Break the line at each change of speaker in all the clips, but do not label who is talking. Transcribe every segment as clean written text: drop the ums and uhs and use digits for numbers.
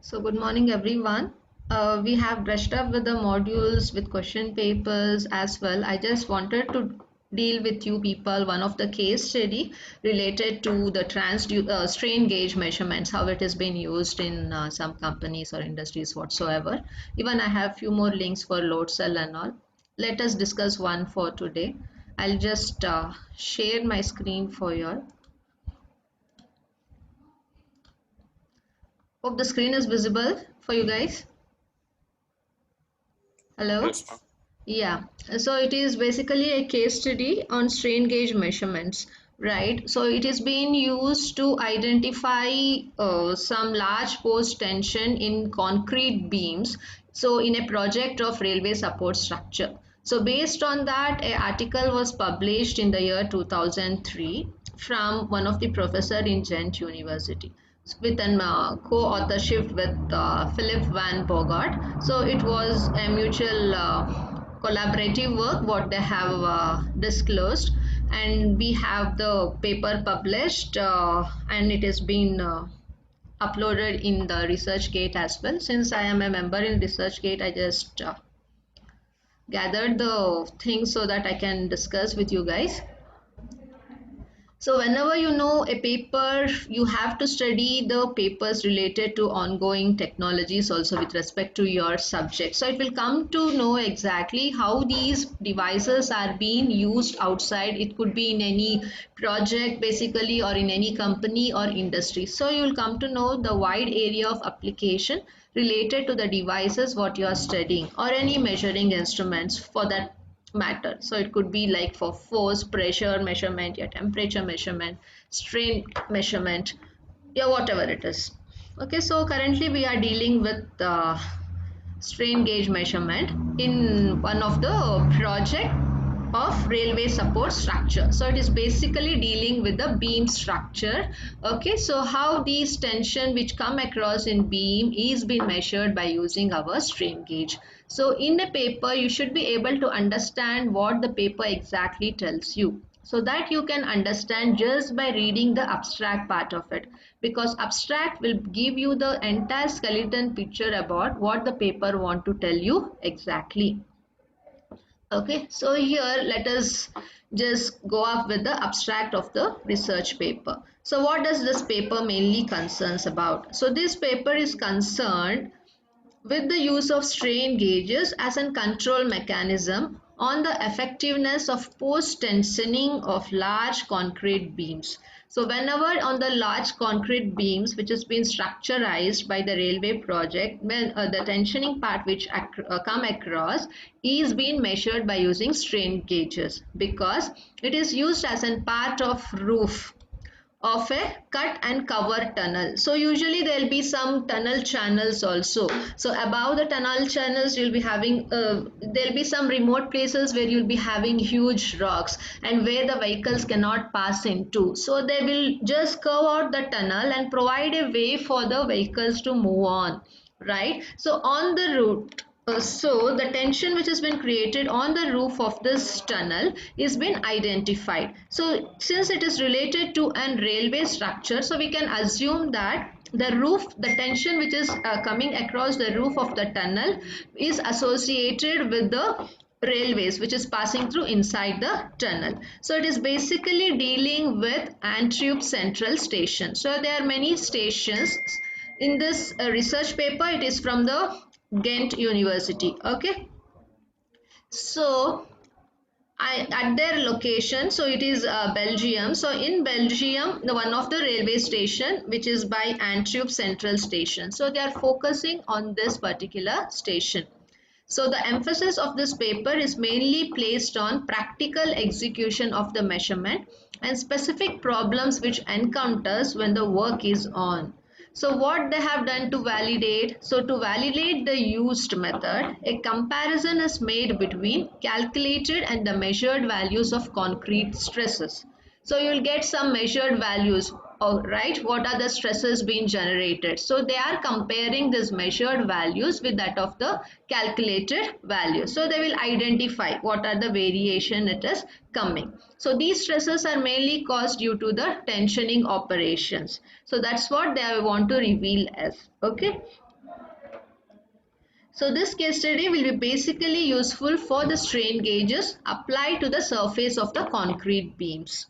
So good morning everyone. We have brushed up with the modules with question papers as well. I just wanted to deal with you people one of the case study related to the strain gauge measurements, how it has been used in some companies or industries whatsoever. Even I have few more links for load cell and all. Let us discuss one for today. I'll just share my screen for you all. Hope the screen is visible for you guys. Hello.
Yes, ma'am.
Yeah, so it is basically a case study on strain gauge measurements, right? So it is being used to identify some large force tension in concrete beams. So in a project of railway support structure. So based on that, an article was published in the year 2003 from one of the professor in Ghent University with an co-authorship with Philip Van Bogart. So it was a mutual collaborative work what they have disclosed, and we have the paper published and it has been uploaded in the ResearchGate as well. Since I am a member in ResearchGate, I just gathered the things so that I can discuss with you guys. So whenever you know a paper, you have to study the papers related to ongoing technologies also with respect to your subject. So it will come to know exactly how these devices are being used outside. It could be in any project basically or in any company or industry. So you will come to know the wide area of application related to the devices what you are studying or any measuring instruments for that matter. So it could be like for force, pressure measurement, your temperature measurement, strain measurement, yeah, whatever it is. Okay, so currently we are dealing with strain gauge measurement in one of the project of railway support structure. So it is basically dealing with the beam structure. Okay, so how these tension which come across in beam is being measured by using our strain gauge. So in a paper you should be able to understand what the paper exactly tells you, so that you can understand just by reading the abstract part of it, because abstract will give you the entire skeleton picture about what the paper want to tell you exactly. Okay, so here let us just go up with the abstract of the research paper. So what does this paper mainly concerns about? So this paper is concerned with the use of strain gauges as a control mechanism on the effectiveness of post-tensioning of large concrete beams. So whenever on the large concrete beams which has been structurized by the railway project, when the tensioning part which come across is being measured by using strain gauges, because it is used as a part of roof of a cut and cover tunnel. So usually there will be some tunnel channels also. So above the tunnel channels you'll be having there'll be some remote places where you'll be having huge rocks and where the vehicles cannot pass into. So they will just curve out the tunnel and provide a way for the vehicles to move on, right? So on the route, so the tension which has been created on the roof of this tunnel is been identified. So since it is related to an railway structure, so we can assume that the roof, the tension which is coming across the roof of the tunnel is associated with the railways which is passing through inside the tunnel. So it is basically dealing with Antwerp Central Station. So there are many stations in this research paper. It is from the Ghent University. Okay, so at their location, so it is Belgium. So in Belgium, the one of the railway station which is by Antwerp Central Station. So they are focusing on this particular station. So the emphasis of this paper is mainly placed on practical execution of the measurement and specific problems which encounters when the work is on. So what they have done to validate? So to validate the used method, a comparison is made between calculated and the measured values of concrete stresses. So you will get some measured values, right? What are the stresses being generated? So they are comparing these measured values with that of the calculated value. So they will identify what are the variation it is coming. So these stresses are mainly caused due to the tensioning operations. So that's what they want to reveal as. Okay. So this case study will be basically useful for the strain gauges applied to the surface of the concrete beams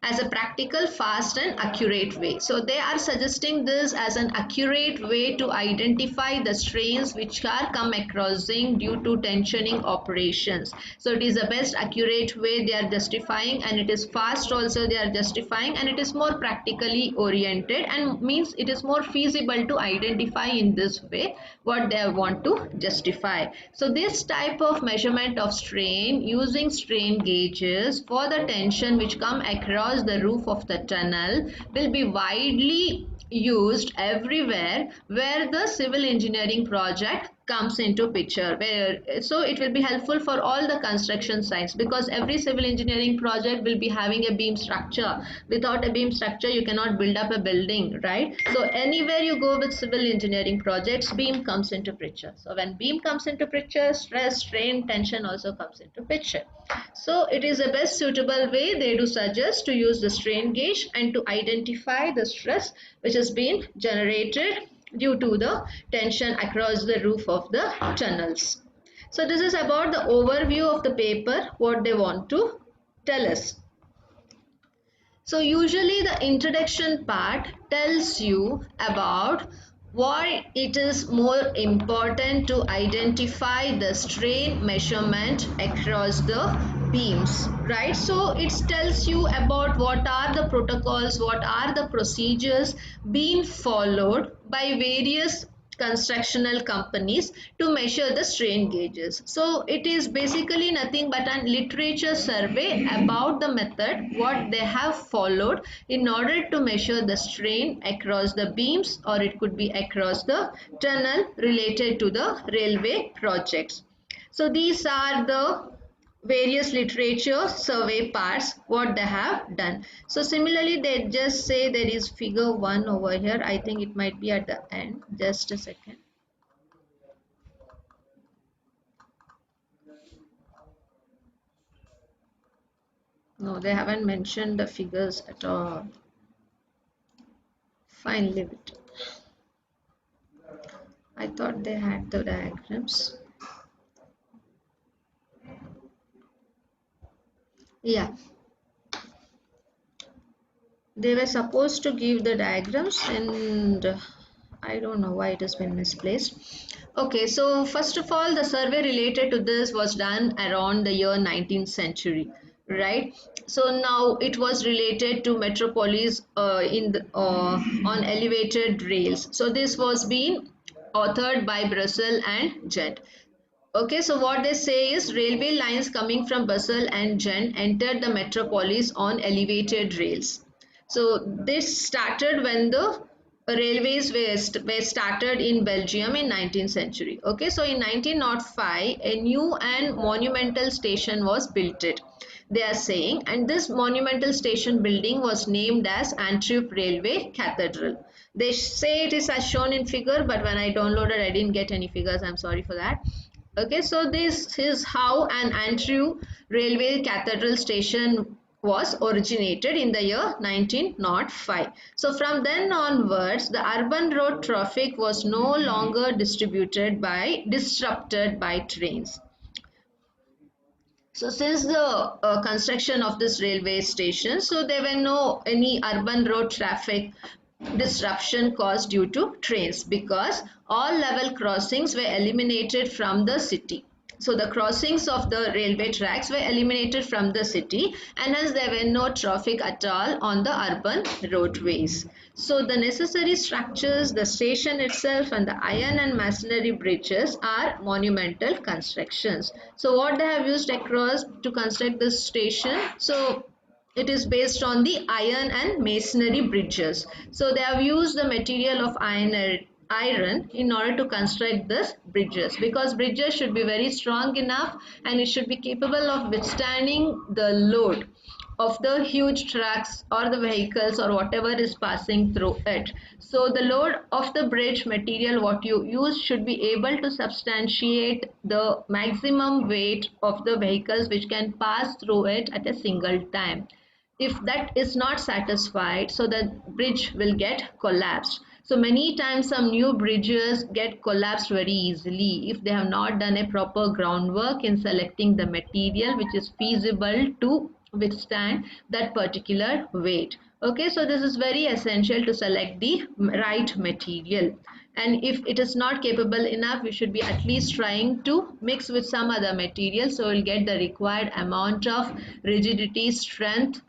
as a practical, fast and accurate way. So they are suggesting this as an accurate way to identify the strains which are come acrossing due to tensioning operations. So it is the best accurate way they are justifying, and it is fast also they are justifying, and it is more practically oriented and means it is more feasible to identify in this way what they want to justify. So this type of measurement of strain using strain gauges for the tension which come across the roof of the tunnel will be widely used everywhere where the civil engineering project comes into picture, where so it will be helpful for all the construction sites, because every civil engineering project will be having a beam structure. Without a beam structure you cannot build up a building, right? So anywhere you go with civil engineering projects, beam comes into picture. So when beam comes into picture, stress, strain, tension also comes into picture. So it is the best suitable way they do suggest to use the strain gauge and to identify the stress which has been generated due to the tension across the roof of the tunnels. So this is about the overview of the paper, what they want to tell us. So usually the introduction part tells you about why it is more important to identify the strain measurement across the beams, right? So it tells you about what are the protocols, what are the procedures being followed by various constructional companies to measure the strain gauges. So it is basically nothing but a literature survey about the method what they have followed in order to measure the strain across the beams, or it could be across the tunnel related to the railway projects. So these are the various literature survey parts what they have done. So similarly they just say there is figure 1 over here. I think it might be at the end. Just a second. No, they haven't mentioned the figures at all. Fine, leave it. I thought they had the diagrams. Yeah, they were supposed to give the diagrams, and I don't know why it has been misplaced. Okay, so first of all, the survey related to this was done around the year 19th century, right? So now it was related to metropolis on elevated rails. So this was being authored by Brussels and Gent. Okay, so what they say is railway lines coming from Basel and Gent entered the metropolis on elevated rails. So this started when the railways were started in Belgium in 19th century. Okay, so in 1905 a new and monumental station was built. They are saying, and this monumental station building was named as Antwerp Railway Cathedral. They say it is as shown in figure, but when I downloaded I didn't get any figures. I'm sorry for that. Okay, so this is how an Antwerp railway cathedral station was originated in the year 1905. So from then onwards, the urban road traffic was no longer disrupted by trains. So since the construction of this railway station, so there were no any urban road traffic disruption caused due to trains, because all level crossings were eliminated from the city. So the crossings of the railway tracks were eliminated from the city, and hence there were no traffic at all on the urban roadways. So the necessary structures, the station itself and the iron and masonry bridges are monumental constructions. So what they have used across to construct this station, so it is based on the iron and masonry bridges. So they have used the material of iron in order to construct this bridges, because bridges should be very strong enough and it should be capable of withstanding the load of the huge trucks or the vehicles or whatever is passing through it. So the load of the bridge material what you use should be able to substantiate the maximum weight of the vehicles which can pass through it at a single time. If that is not satisfied, so the bridge will get collapsed. So many times some new bridges get collapsed very easily if they have not done a proper groundwork in selecting the material which is feasible to withstand that particular weight. Okay, so this is very essential to select the right material, and if it is not capable enough, we should be at least trying to mix with some other material so we'll get the required amount of rigidity, strength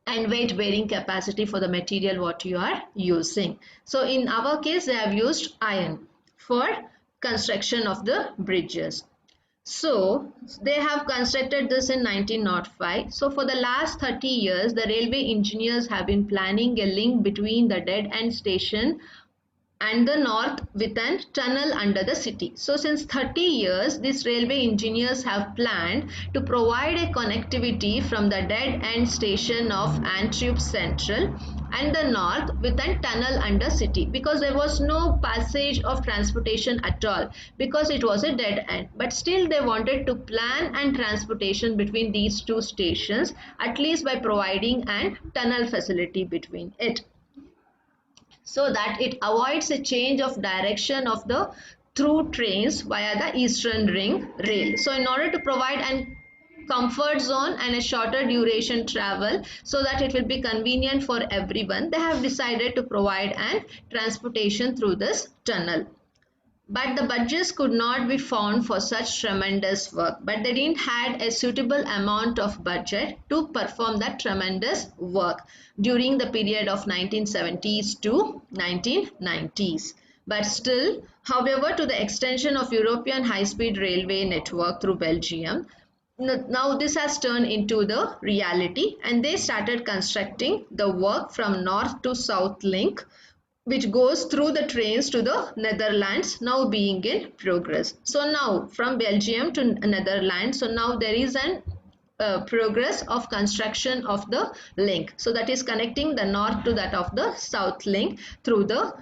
and weight bearing capacity for the material what you are using. So in our case they have used iron for construction of the bridges. So they have constructed this in 1905. So for the last 30 years the railway engineers have been planning a link between the dead end station and the north with a tunnel under the city. So since 30 years these railway engineers have planned to provide a connectivity from the dead end station of Antwerp Central and the north with a tunnel under city, because there was no passage of transportation at all because it was a dead end, but still they wanted to plan and transportation between these two stations at least by providing a tunnel facility between it, so that it avoids a change of direction of the through trains via the Eastern Ring Rail. So in order to provide an comfort zone and a shorter duration travel so that it will be convenient for everyone, they have decided to provide an transportation through this tunnel. But the budgets could not be found for such tremendous work, but they didn't had a suitable amount of budget to perform that tremendous work during the period of 1970s to 1990s. But still, however, to the extension of European high-speed railway network through Belgium, now this has turned into the reality and they started constructing the work from north to south link which goes through the trains to the Netherlands, now being in progress. So now from Belgium to Netherlands, so now there is an progress of construction of the link. So that is connecting the north to that of the south link through the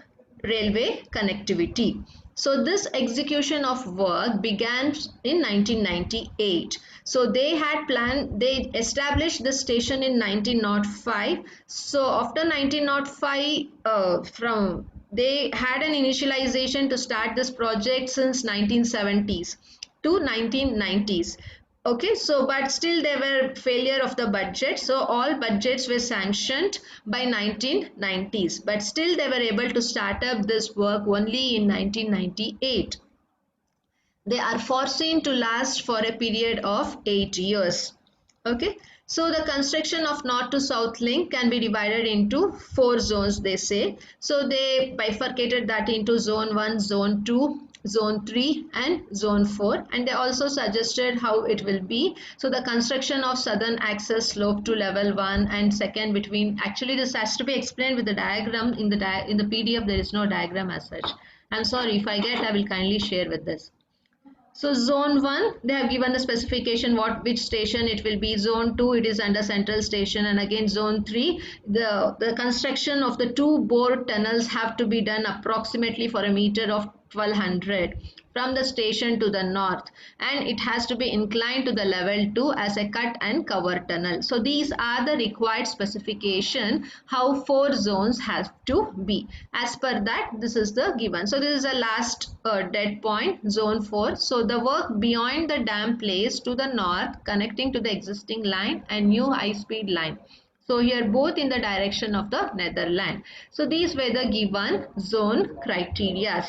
railway connectivity. So this execution of work began in 1998. So they had planned, they established the station in 1905. So after 1905, from they had an initialization to start this project since 1970s to 1990s. Okay, so but still there were failure of the budget, so all budgets were sanctioned by 1990s, but still they were able to start up this work only in 1998. They are foreseen to last for a period of 8 years. Okay, so the construction of north to south link can be divided into 4 zones, they say. So they bifurcated that into zone 1, zone 2, zone 3 and zone 4, and they also suggested how it will be. So the construction of southern access slope to level 1 and second between, actually this has to be explained with the diagram in the PDF. There is no diagram as such. I'm sorry, if I get, I will kindly share with this. So zone 1, they have given the specification which station it will be. Zone 2, it is under central station, and again zone 3, the construction of the two bore tunnels have to be done approximately for a meter of 1200 from the station to the north, and it has to be inclined to the level 2 as a cut and cover tunnel. So these are the required specification how 4 zones have to be. As per that, this is the given. So this is the last dead point, zone 4. So the work beyond the dam place to the north connecting to the existing line and new high speed line. So here both in the direction of the Netherlands. So these were the given zone criteria.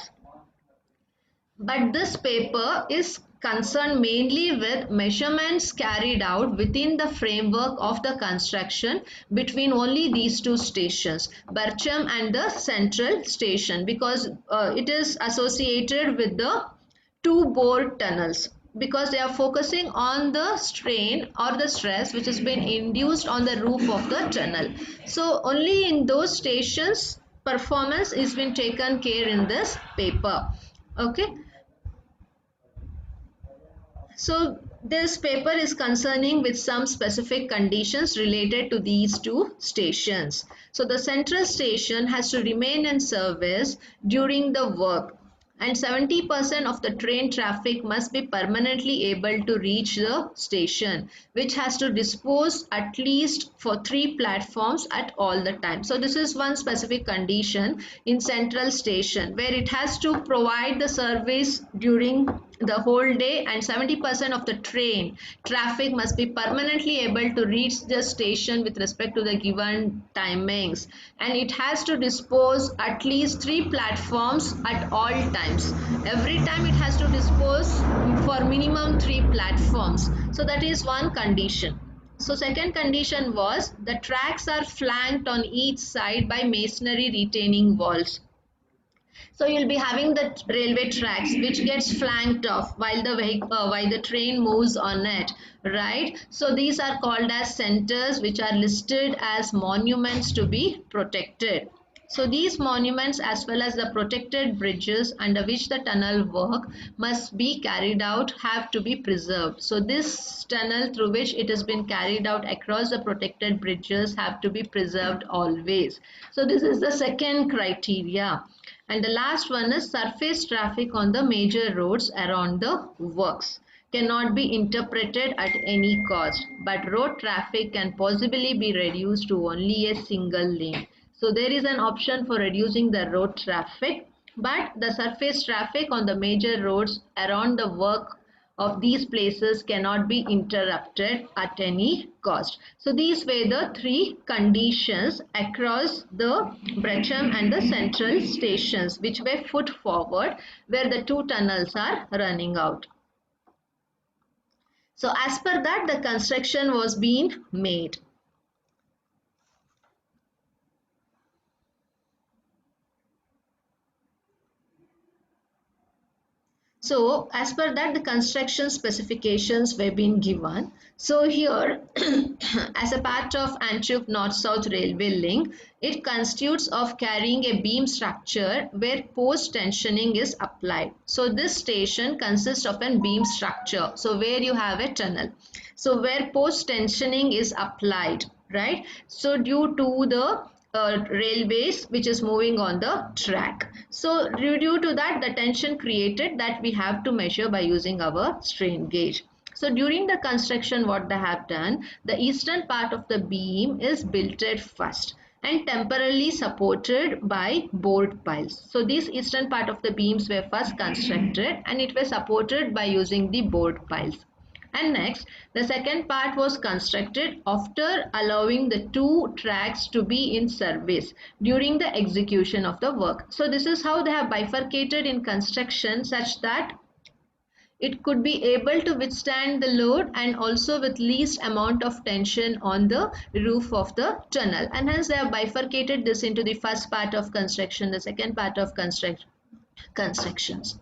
But this paper is concerned mainly with measurements carried out within the framework of the construction between only these two stations, Barcham and the central station, because it is associated with the two bore tunnels, because they are focusing on the strain or the stress which has been induced on the roof of the tunnel. So only in those stations performance is been taken care in this paper. Okay, so this paper is concerning with some specific conditions related to these two stations. So the central station has to remain in service during the work, and 70% of the train traffic must be permanently able to reach the station, which has to dispose at least for 3 platforms at all the time. So this is one specific condition in central station where it has to provide the service during the whole day, and 70% of the train traffic must be permanently able to reach the station with respect to the given timings, and it has to dispose at least 3 platforms at all times. Every time it has to dispose for minimum 3 platforms. So that is one condition. So second condition was the tracks are flanked on each side by masonry retaining walls. So you'll be having the railway tracks which gets flanked off while the while the train moves on it, right? So these are called as centers, which are listed as monuments to be protected. So these monuments as well as the protected bridges under which the tunnel work must be carried out have to be preserved. So this tunnel through which it has been carried out across the protected bridges have to be preserved always. So this is the second criteria. And the last one is surface traffic on the major roads around the works cannot be interpreted at any cost, but road traffic can possibly be reduced to only a single lane. So there is an option for reducing the road traffic, but the surface traffic on the major roads around the work of these places cannot be interrupted at any cost. So these were the 3 conditions across the Brechem and the central stations which were put forward where the 2 tunnels are running out. So as per that, the construction was being made. So as per that, the construction specifications were being given. So here as a part of Antioch North-South Railway link, it constitutes of carrying a beam structure where post tensioning is applied. So this station consists of a beam structure. So where you have a tunnel. So where post tensioning is applied, right? So due to the railways which is moving on the track. So due to that, the tension created that we have to measure by using our strain gauge. So during the construction, what they have done, the eastern part of the beam is builted first and temporarily supported by board piles. So this eastern part of the beams were first constructed and it was supported by using the board piles. And next, the second part was constructed after allowing the 2 tracks to be in service during the execution of the work. So this is how they have bifurcated in construction such that it could be able to withstand the load and also with least amount of tension on the roof of the tunnel. And hence they have bifurcated this into the first part of construction, the second part of constructions.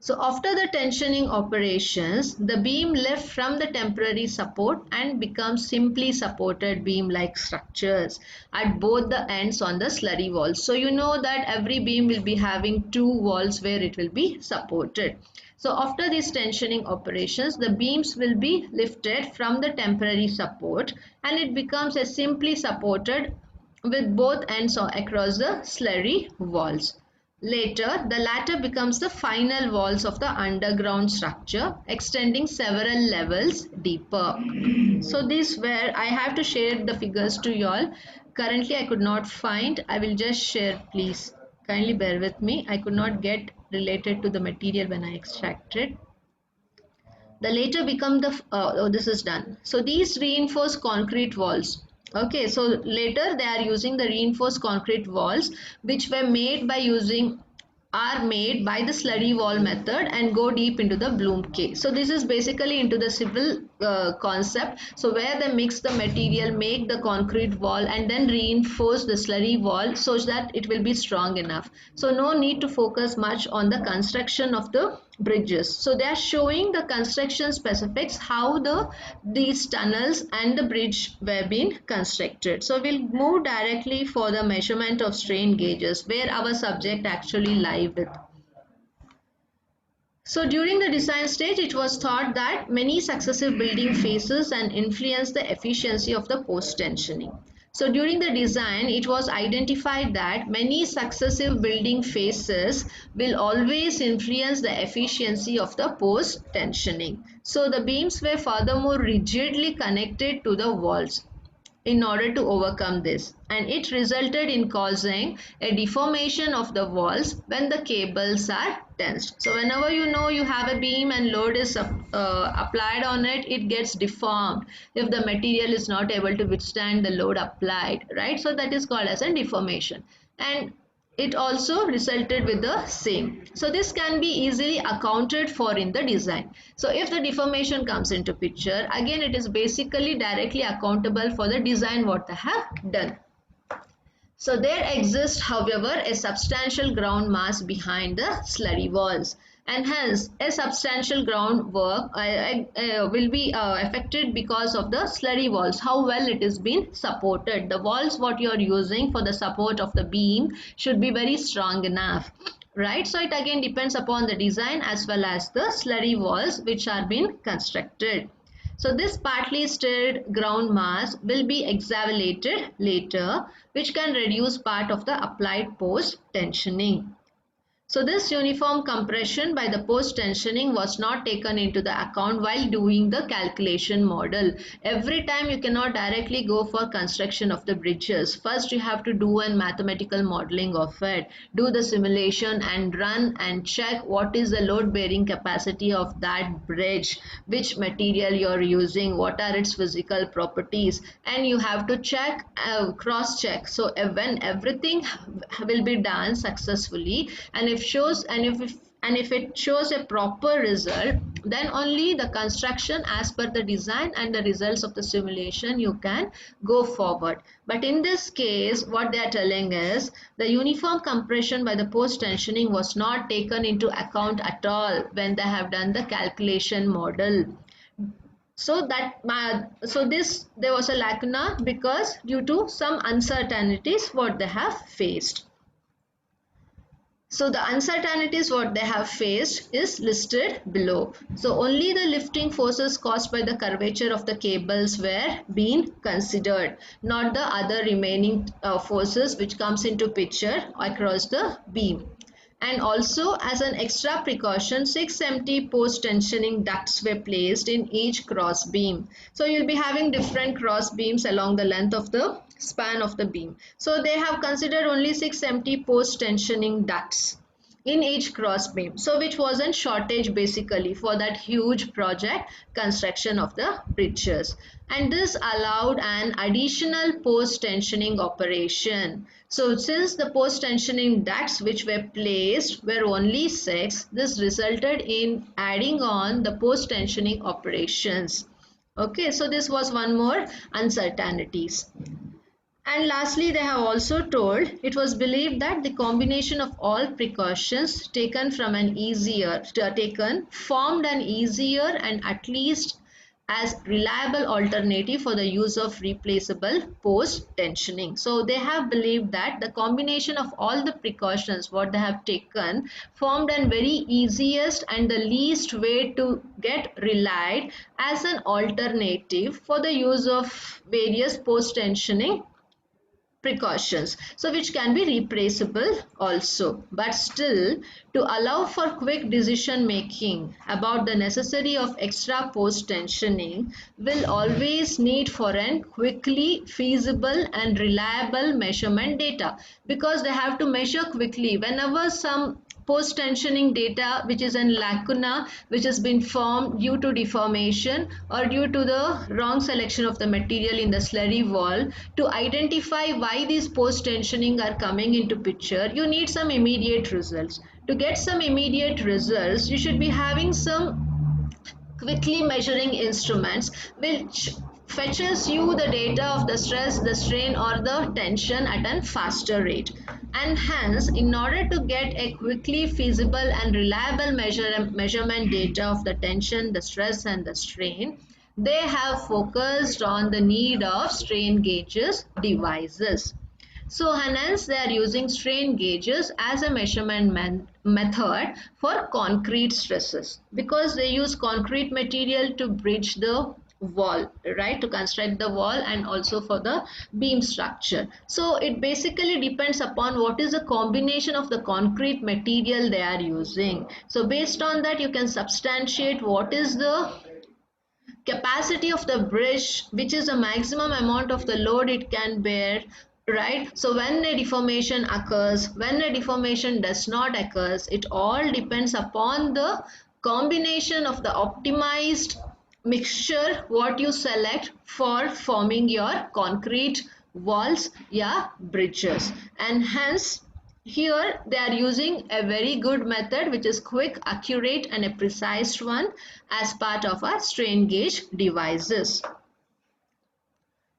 So after the tensioning operations, the beam left from the temporary support and becomes simply supported beam-like structures at both the ends on the slurry walls. So you know that every beam will be having 2 walls where it will be supported. So after these tensioning operations, the beams will be lifted from the temporary support and it becomes a simply supported with both ends across the slurry walls. Later, the latter becomes the final walls of the underground structure, extending several levels deeper. So these were, I have to share the figures to you all. Currently, I could not find. I will just share, please. Kindly bear with me. I could not get related to the material when I extracted. The later become the, oh, this is done. So these reinforced concrete walls. Okay, so later they are using the reinforced concrete walls which were made by using are made by the slurry wall method and go deep into the bloom cave. So this is basically into the civil concept. So where they mix the material, make the concrete wall and then reinforce the slurry wall so that it will be strong enough. So no need to focus much on the construction of the bridges. So they are showing the construction specifics, how these tunnels and the bridge were being constructed. So we'll move directly for the measurement of strain gauges where our subject actually lies with. So during the design stage, it was thought that many successive building phases and influence the efficiency of the post tensioning. So during the design, it was identified that many successive building phases will always influence the efficiency of the post tensioning. So the beams were furthermore rigidly connected to the walls in order to overcome this, and it resulted in causing a deformation of the walls when the cables are tensed. So whenever you know you have a beam and load is applied on it, it gets deformed if the material is not able to withstand the load applied, right? So that is called as a deformation, and it also resulted with the same. So this can be easily accounted for in the design. So if the deformation comes into picture, again it is basically directly accountable for the design what they have done. So there exists, however, a substantial ground mass behind the slurry walls, and hence a substantial groundwork will be affected because of the slurry walls, how well it is being supported. The walls what you are using for the support of the beam should be very strong enough, right? So it again depends upon the design as well as the slurry walls which are being constructed. So this partly stirred ground mass will be exavallated later, which can reduce part of the applied post tensioning. So this uniform compression by the post tensioning was not taken into the account while doing the calculation model. Every time you cannot directly go for construction of the bridges. First you have to do a mathematical modeling of it, do the simulation and run and check what is the load bearing capacity of that bridge, which material you are using, what are its physical properties, and you have to check, cross check. So when everything will be done successfully, and if it shows a proper result, then only the construction as per the design and the results of the simulation you can go forward. But in this case what they are telling is the uniform compression by the post tensioning was not taken into account at all when they have done the calculation model. So this there was a lacuna because due to some uncertainties what they have faced. So the uncertainties what they have faced is listed below. So only the lifting forces caused by the curvature of the cables were being considered, not the other remaining forces which comes into picture across the beam. And also as an extra precaution, 6 empty post tensioning ducts were placed in each cross beam. So you'll be having different cross beams along the length of the span of the beam. So they have considered only 6 empty post tensioning ducts in each cross beam, so which was in shortage basically for that huge project construction of the bridges, and this allowed an additional post tensioning operation. So since the post tensioning ducts which were placed were only 6, this resulted in adding on the post tensioning operations. Okay, so this was one more uncertainties. And lastly, they have also told it was believed that the combination of all precautions formed an easier and at least as reliable alternative for the use of replaceable post tensioning. So they have believed that the combination of all the precautions what they have taken formed an very easiest and the least way to get relied as an alternative for the use of various post tensioning precautions, so which can be replaceable also, but still to allow for quick decision making about the necessity of extra post tensioning will always need for an quickly feasible and reliable measurement data, because they have to measure quickly whenever some post tensioning data which is in lacuna which has been formed due to deformation or due to the wrong selection of the material in the slurry wall. To identify why these post tensioning are coming into picture, you need some immediate results. To get some immediate results, you should be having some quickly measuring instruments which fetches you the data of the stress, the strain or the tension at a faster rate. And hence, in order to get a quickly feasible and reliable measurement data of the tension, the stress and the strain, they have focused on the need of strain gauges devices. So hence they are using strain gauges as a measurement method for concrete stresses, because they use concrete material to bridge the wall, right, to construct the wall and also for the beam structure. So it basically depends upon what is the combination of the concrete material they are using. So based on that you can substantiate what is the capacity of the bridge, which is the maximum amount of the load it can bear, right? So when a deformation occurs, when a deformation does not occurs, it all depends upon the combination of the optimized mixture what you select for forming your concrete walls, yeah, bridges. And hence here they are using a very good method which is quick, accurate and a precise one as part of our strain gauge devices.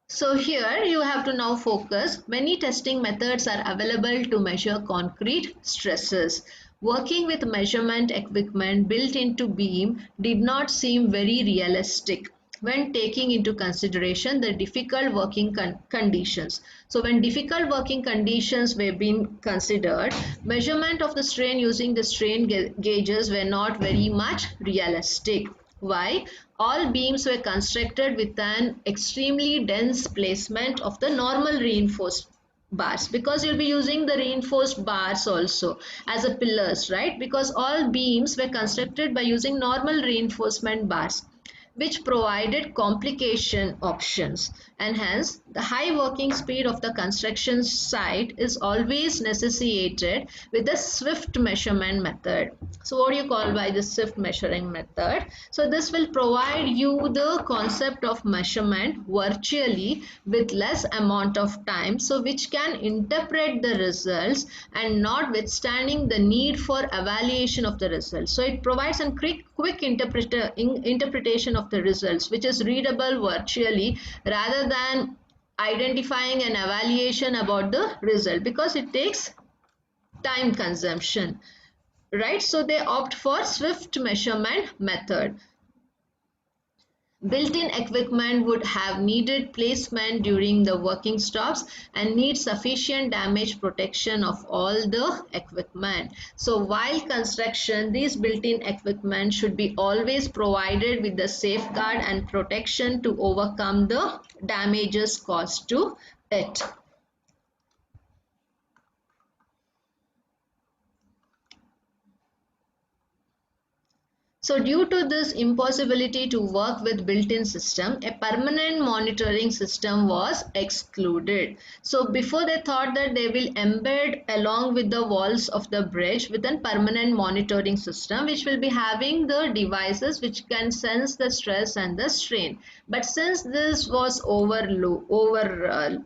So here you have to now focus. Many testing methods are available to measure concrete stresses. Working with measurement equipment built into beam did not seem very realistic when taking into consideration the difficult working conditions. So when difficult working conditions were being considered, measurement of the strain using the strain gauges were not very much realistic. Why? All beams were constructed with an extremely dense placement of the normal reinforced bars, because you'll be using the reinforced bars also as a pillars, right? Because all beams were constructed by using normal reinforcement bars, which provided complication options, and hence the high working speed of the construction site is always necessitated with the swift measurement method. So what do you call by the swift measuring method? So this will provide you the concept of measurement virtually with less amount of time, so which can interpret the results and notwithstanding the need for evaluation of the results. So it provides a quick interpretation of the results which is readable virtually rather than identifying an evaluation about the result, because it takes time consumption, right? So they opt for swift measurement method. Built-in equipment would have needed placement during the working stops and need sufficient damage protection of all the equipment. So while construction, these built-in equipment should be always provided with the safeguard and protection to overcome the damages caused to it. So due to this impossibility to work with built-in system, a permanent monitoring system was excluded. So before they thought that they will embed along with the walls of the bridge with a permanent monitoring system which will be having the devices which can sense the stress and the strain. But since this was overruled.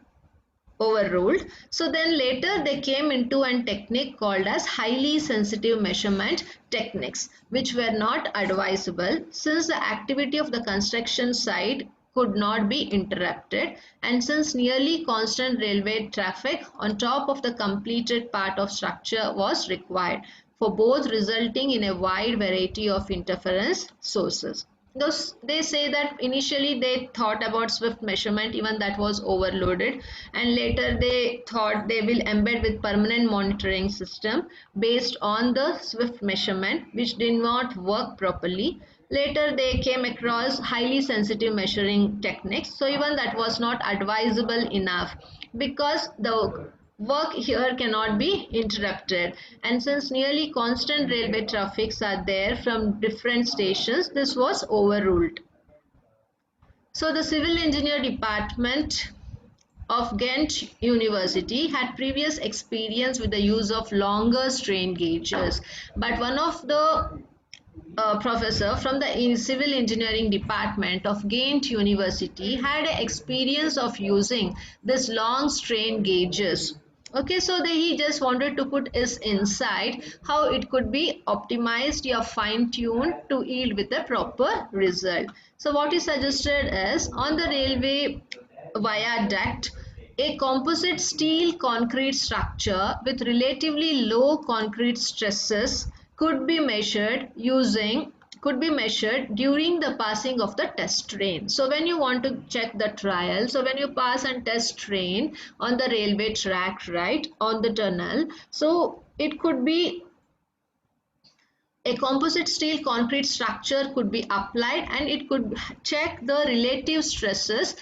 So then later they came into a technique called as highly sensitive measurement techniques, which were not advisable since the activity of the construction site could not be interrupted, and since nearly constant railway traffic on top of the completed part of structure was required for both, resulting in a wide variety of interference sources. Those, they say that initially they thought about swift measurement, even that was overloaded, and later they thought they will embed with permanent monitoring system based on the swift measurement, which did not work properly. Later they came across highly sensitive measuring techniques, so even that was not advisable enough because the work here cannot be interrupted, and since nearly constant railway traffics are there from different stations, this was overruled. So the civil engineer department of Ghent University had previous experience with the use of longer strain gauges, but one of the professor from the civil engineering department of Ghent University had a experience of using this long strain gauges. Okay, so he just wanted to put his insight how it could be optimized or fine-tuned to yield with a proper result. So what he suggested is on the railway viaduct, a composite steel concrete structure with relatively low concrete stresses could be measured during the passing of the test train. So when you want to check the trial, so when you pass and test train on the railway track, right, on the tunnel, so a composite steel concrete structure could be applied and it could check the relative stresses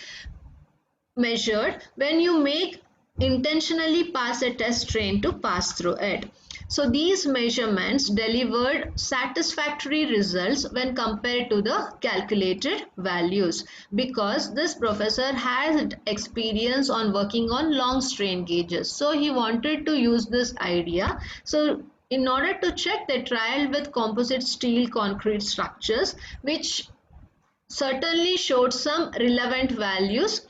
measured when you make intentionally pass a test train to pass through it. So these measurements delivered satisfactory results when compared to the calculated values because this professor had experience on working on long strain gauges. So he wanted to use this idea. So in order to check, they trialed with composite steel concrete structures which certainly showed some relevant values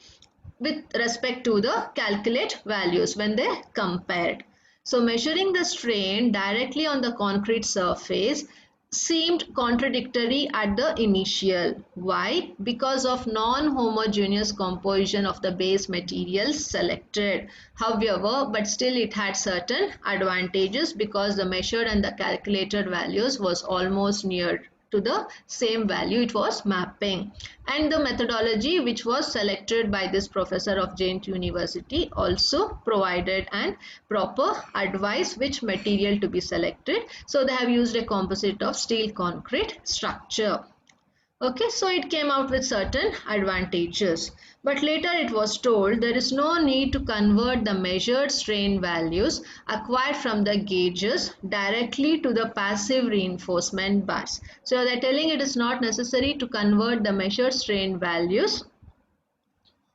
with respect to the calculate values when they compared. So measuring the strain directly on the concrete surface seemed contradictory at the initial. Why? Because of non-homogeneous composition of the base materials selected. However, but still it had certain advantages because the measured and the calculated values was almost near to the same value it was mapping, and the methodology which was selected by this professor of Jain University also provided an proper advice which material to be selected. So they have used a composite of steel concrete structure. Okay, so it came out with certain advantages. But later it was told there is no need to convert the measured strain values acquired from the gauges directly to the passive reinforcement bars. So they're telling it is not necessary to convert the measured strain values,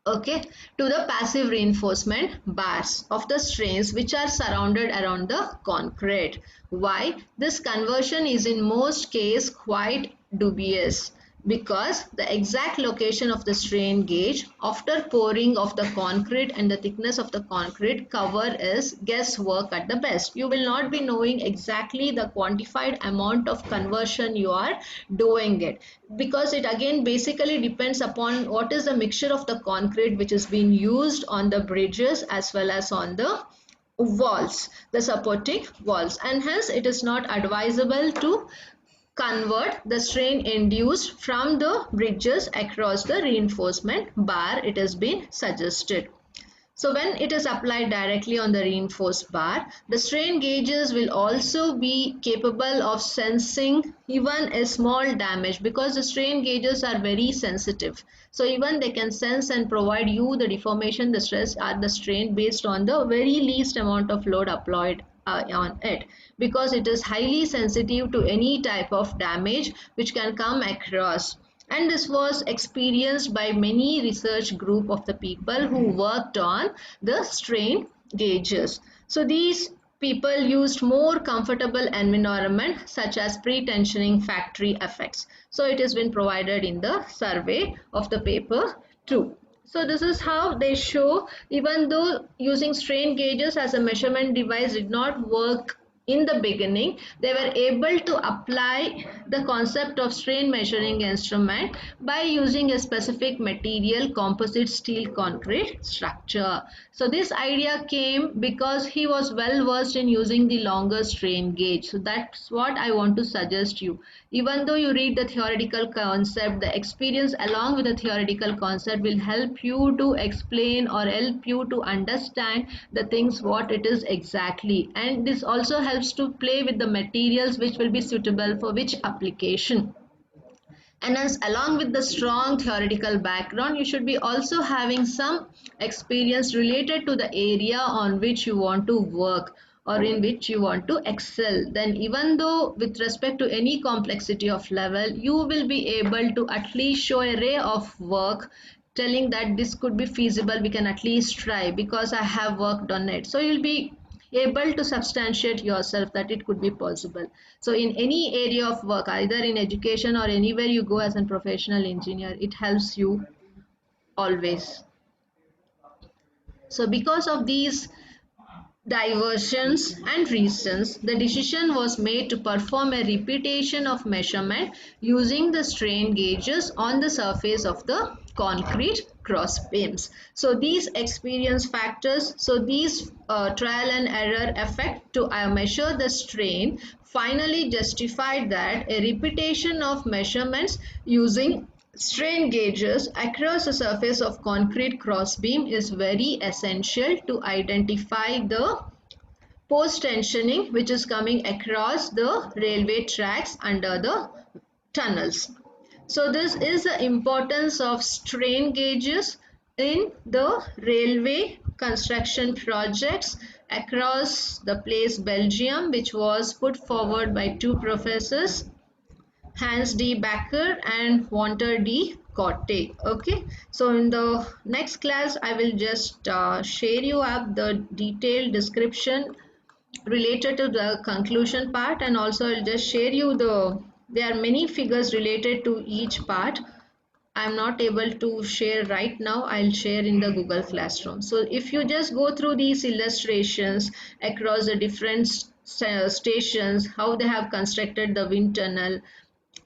okay, to the passive reinforcement bars of the strains which are surrounded around the concrete. Why? This conversion is in most cases quite dubious because the exact location of the strain gauge after pouring of the concrete and the thickness of the concrete cover is guesswork at the best. You will not be knowing exactly the quantified amount of conversion you are doing it because it again basically depends upon what is the mixture of the concrete which is being used on the bridges as well as on the walls, the supporting walls, and hence it is not advisable to convert the strain induced from the bridges across the reinforcement bar. It has been suggested. So when it is applied directly on the reinforced bar, the strain gauges will also be capable of sensing even a small damage because the strain gauges are very sensitive. So even they can sense and provide you the deformation, the stress or the strain based on the very least amount of load applied on it because it is highly sensitive to any type of damage which can come across, and this was experienced by many research group of the people who worked on the strain gauges. So these people used more comfortable environment such as pre-tensioning factory effects. So it has been provided in the survey of the paper too. So this is how they show even though using strain gauges as a measurement device did not work in the beginning, they were able to apply the concept of strain measuring instrument by using a specific material, composite steel concrete structure. So this idea came because he was well versed in using the longer strain gauge. So that's what I want to suggest you. Even though you read the theoretical concept, the experience along with the theoretical concept will help you to explain or help you to understand the things what it is exactly, and this also helps to play with the materials which will be suitable for which application. And as along with the strong theoretical background, you should be also having some experience related to the area on which you want to work or in which you want to excel. Then even though with respect to any complexity of level, you will be able to at least show a ray of work telling that this could be feasible, we can at least try because I have worked on it. So you'll be able to substantiate yourself that it could be possible. So in any area of work, either in education or anywhere you go as a professional engineer, it helps you always. So because of these diversions and reasons, the decision was made to perform a repetition of measurement using the strain gauges on the surface of the concrete cross beams. So these experience factors, so these trial and error effect to measure the strain finally justified that a repetition of measurements using strain gauges across the surface of concrete crossbeam is very essential to identify the post tensioning which is coming across the railway tracks under the tunnels. So this is the importance of strain gauges in the railway construction projects across the place Belgium, which was put forward by two professors, Hans D. Backer and Walter D. Cotte. Okay, so in the next class, I will just share you up the detailed description related to the conclusion part, and also I'll just share you there are many figures related to each part. I'm not able to share right now. I'll share in the Google Classroom. So if you just go through these illustrations across the different stations, how they have constructed the wind tunnel,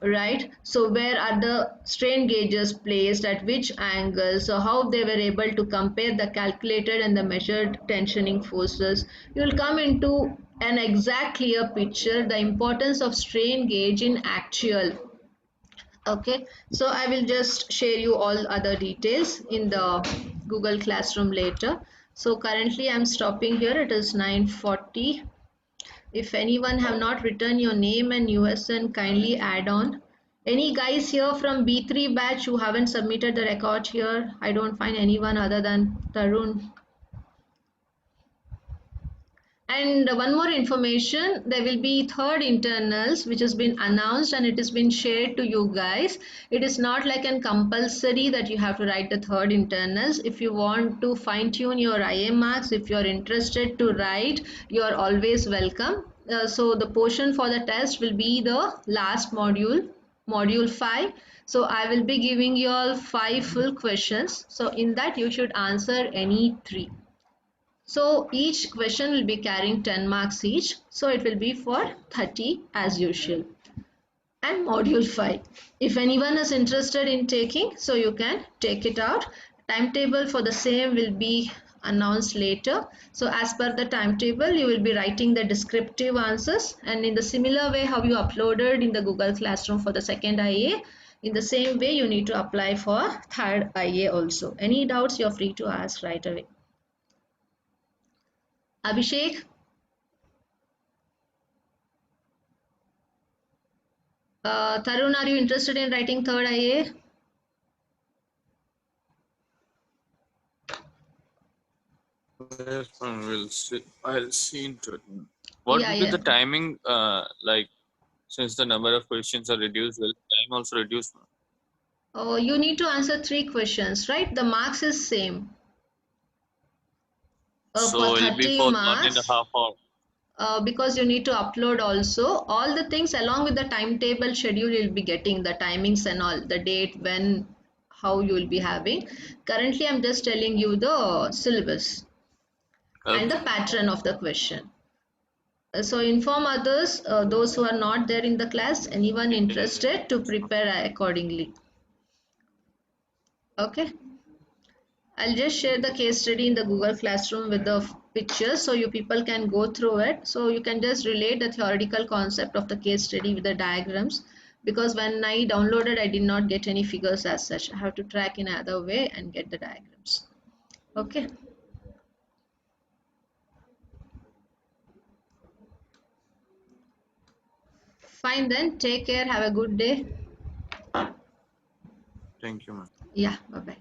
right? So where are the strain gauges placed at which angle? So how they were able to compare the calculated and the measured tensioning forces. You will come into an exact clear picture, the importance of strain gauge in actual. Okay, so I will just share you all other details in the Google Classroom later. So currently I'm stopping here. It is 9:40. If anyone have not written your name and USN, kindly add on. Any guys here from B3 batch who haven't submitted the record here? I don't find anyone other than Tarun. And one more information, there will be third internals which has been announced and it has been shared to you guys. It is not like an compulsory that you have to write the third internals. If you want to fine tune your IA marks, if you are interested to write, you are always welcome. So the portion for the test will be the last module, module 5. So I will be giving you all 5 full questions. So in that you should answer any 3. So each question will be carrying 10 marks each. So it will be for 30 as usual. And module 5. If anyone is interested in taking, so you can take it out. Timetable for the same will be announced later. So as per the timetable, you will be writing the descriptive answers, and in the similar way how you uploaded in the Google Classroom for the second IA, in the same way you need to apply for third IA also. Any doubts, you're free to ask right away. Abhishek? Tarun, are you interested in writing third IA?
Well, we'll see. I'll see into it. What
Yeah,
will be
yeah.
the timing? Like, since the number of questions are reduced, will time also reduce?
Oh, you need to answer 3 questions, right? The marks is same. For
So it'll be
30
for 1.5
marks,
hours.
because you need to upload also all the things along with the timetable schedule. You'll be getting the timings and all, the date, when, how you will be having. Currently, I'm just telling you the syllabus and the
Okay.
pattern of the question. So inform others, those who are not there in the class, anyone interested to prepare accordingly. Okay. I'll just share the case study in the Google Classroom with the pictures so you people can go through it. So you can just relate the theoretical concept of the case study with the diagrams, because when I downloaded, I did not get any figures as such. I have to track in another way and get the diagrams. Okay. Fine then. Take care. Have a good day.
Thank you, ma'am.
Yeah. Bye bye.